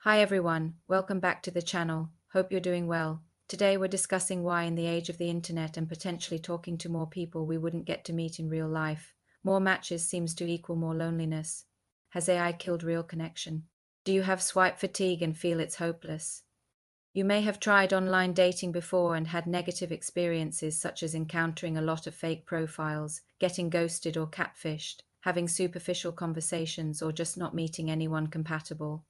Hi everyone, welcome back to the channel. Hope you're doing well. Today we're discussing why in the age of the internet and potentially talking to more people we wouldn't get to meet in real life, more matches seems to equal more loneliness. Has AI killed real connection? Do you have swipe fatigue and feel it's hopeless? You may have tried online dating before and had negative experiences such as encountering a lot of fake profiles, getting ghosted or catfished, having superficial conversations or just not meeting anyone compatible.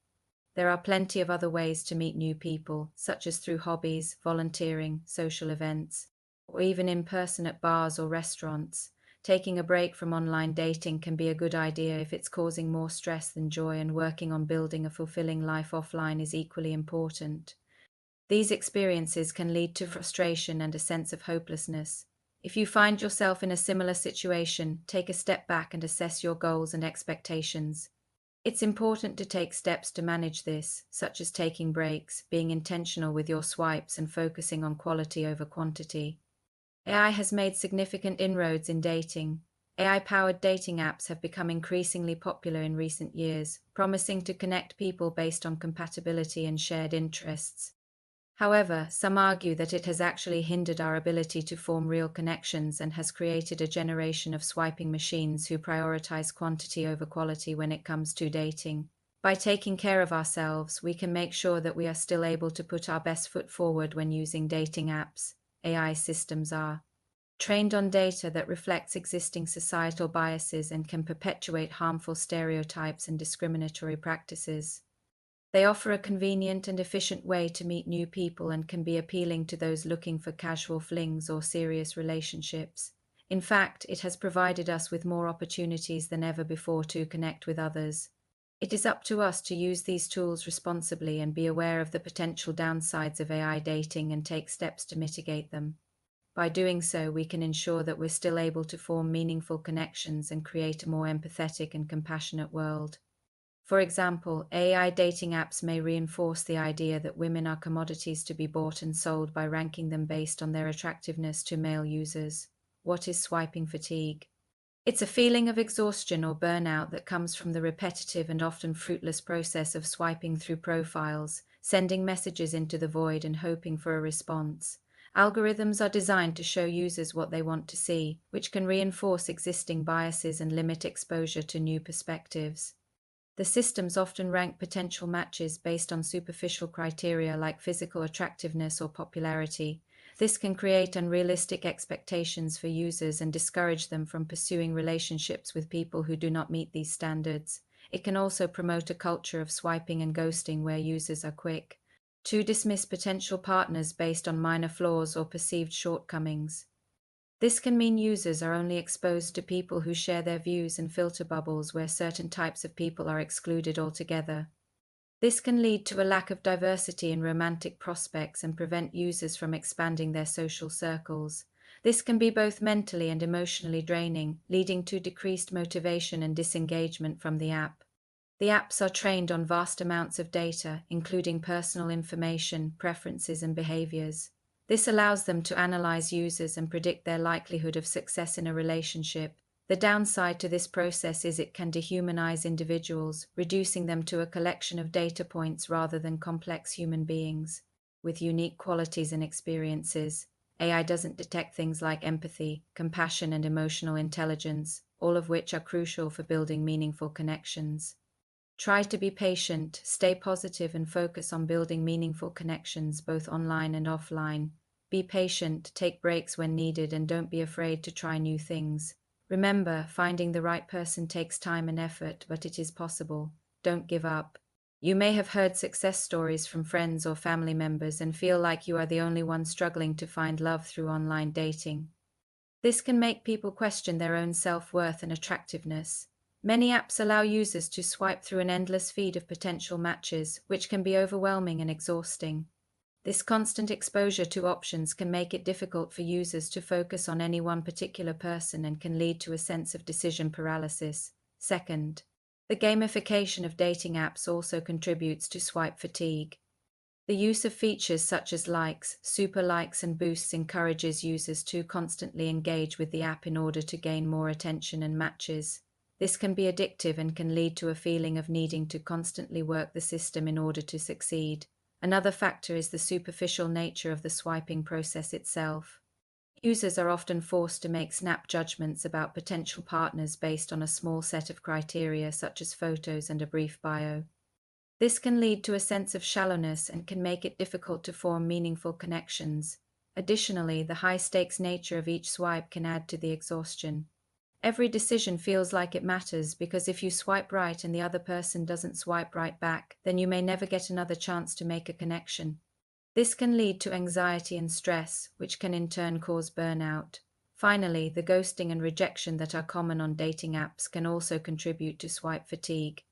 There are plenty of other ways to meet new people, such as through hobbies, volunteering, social events, or even in person at bars or restaurants. Taking a break from online dating can be a good idea if it's causing more stress than joy, and working on building a fulfilling life offline is equally important. These experiences can lead to frustration and a sense of hopelessness. If you find yourself in a similar situation, take a step back and assess your goals and expectations. It's important to take steps to manage this, such as taking breaks, being intentional with your swipes, and focusing on quality over quantity. AI has made significant inroads in dating. AI-powered dating apps have become increasingly popular in recent years, promising to connect people based on compatibility and shared interests. However, some argue that it has actually hindered our ability to form real connections and has created a generation of swiping machines who prioritize quantity over quality when it comes to dating. By taking care of ourselves, we can make sure that we are still able to put our best foot forward when using dating apps. AI systems are trained on data that reflects existing societal biases and can perpetuate harmful stereotypes and discriminatory practices. They offer a convenient and efficient way to meet new people and can be appealing to those looking for casual flings or serious relationships. In fact, it has provided us with more opportunities than ever before to connect with others. It is up to us to use these tools responsibly and be aware of the potential downsides of AI dating and take steps to mitigate them. By doing so, we can ensure that we're still able to form meaningful connections and create a more empathetic and compassionate world. For example, AI dating apps may reinforce the idea that women are commodities to be bought and sold by ranking them based on their attractiveness to male users. What is swiping fatigue? It's a feeling of exhaustion or burnout that comes from the repetitive and often fruitless process of swiping through profiles, sending messages into the void and hoping for a response. Algorithms are designed to show users what they want to see, which can reinforce existing biases and limit exposure to new perspectives. The systems often rank potential matches based on superficial criteria like physical attractiveness or popularity. This can create unrealistic expectations for users and discourage them from pursuing relationships with people who do not meet these standards. It can also promote a culture of swiping and ghosting where users are quick to dismiss potential partners based on minor flaws or perceived shortcomings. This can mean users are only exposed to people who share their views and filter bubbles where certain types of people are excluded altogether. This can lead to a lack of diversity in romantic prospects and prevent users from expanding their social circles. This can be both mentally and emotionally draining, leading to decreased motivation and disengagement from the app. The apps are trained on vast amounts of data, including personal information, preferences, and behaviors. This allows them to analyze users and predict their likelihood of success in a relationship. The downside to this process is it can dehumanize individuals, reducing them to a collection of data points rather than complex human beings with unique qualities and experiences. AI doesn't detect things like empathy, compassion, and emotional intelligence, all of which are crucial for building meaningful connections. Try to be patient, stay positive, and focus on building meaningful connections both online and offline. Be patient, take breaks when needed, and don't be afraid to try new things. Remember, finding the right person takes time and effort, but it is possible. Don't give up. You may have heard success stories from friends or family members and feel like you are the only one struggling to find love through online dating. This can make people question their own self-worth and attractiveness. Many apps allow users to swipe through an endless feed of potential matches, which can be overwhelming and exhausting. This constant exposure to options can make it difficult for users to focus on any one particular person and can lead to a sense of decision paralysis. Second, the gamification of dating apps also contributes to swipe fatigue. The use of features such as likes, super likes, and boosts encourages users to constantly engage with the app in order to gain more attention and matches. This can be addictive and can lead to a feeling of needing to constantly work the system in order to succeed. Another factor is the superficial nature of the swiping process itself. Users are often forced to make snap judgments about potential partners based on a small set of criteria such as photos and a brief bio. This can lead to a sense of shallowness and can make it difficult to form meaningful connections. Additionally, the high stakes nature of each swipe can add to the exhaustion. Every decision feels like it matters because if you swipe right and the other person doesn't swipe right back, then you may never get another chance to make a connection. This can lead to anxiety and stress, which can in turn cause burnout. Finally, the ghosting and rejection that are common on dating apps can also contribute to swipe fatigue.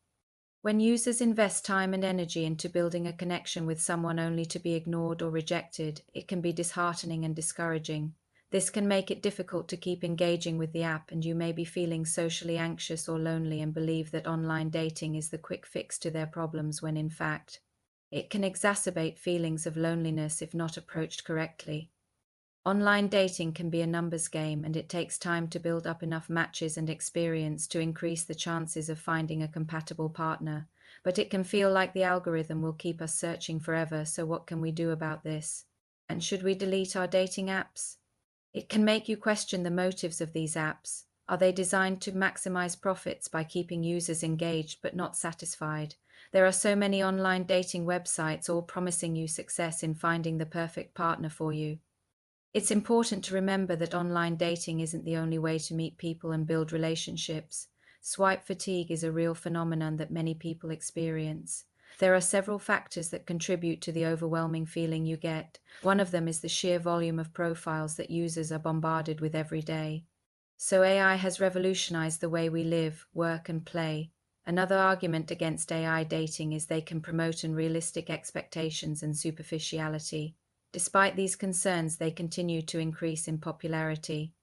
When users invest time and energy into building a connection with someone only to be ignored or rejected, it can be disheartening and discouraging. This can make it difficult to keep engaging with the app, and you may be feeling socially anxious or lonely and believe that online dating is the quick fix to their problems when in fact, it can exacerbate feelings of loneliness if not approached correctly. Online dating can be a numbers game, and it takes time to build up enough matches and experience to increase the chances of finding a compatible partner. But it can feel like the algorithm will keep us searching forever, so what can we do about this? And should we delete our dating apps? It can make you question the motives of these apps. Are they designed to maximize profits by keeping users engaged but not satisfied? There are so many online dating websites all promising you success in finding the perfect partner for you. It's important to remember that online dating isn't the only way to meet people and build relationships. Swipe fatigue is a real phenomenon that many people experience. There are several factors that contribute to the overwhelming feeling you get. One of them is the sheer volume of profiles that users are bombarded with every day. So AI has revolutionized the way we live, work, and play. Another argument against AI dating is they can promote unrealistic expectations and superficiality. Despite these concerns, they continue to increase in popularity.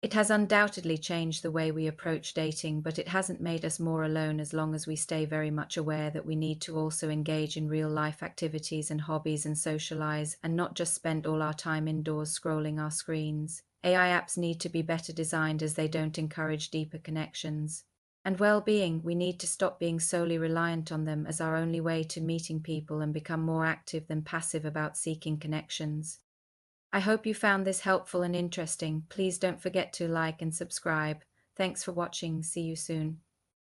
It has undoubtedly changed the way we approach dating, but it hasn't made us more alone as long as we stay very much aware that we need to also engage in real life activities and hobbies and socialize, and not just spend all our time indoors scrolling our screens. AI apps need to be better designed as they don't encourage deeper connections. And well-being, we need to stop being solely reliant on them as our only way to meeting people and become more active than passive about seeking connections. I hope you found this helpful and interesting. Please don't forget to like and subscribe. Thanks for watching. See you soon.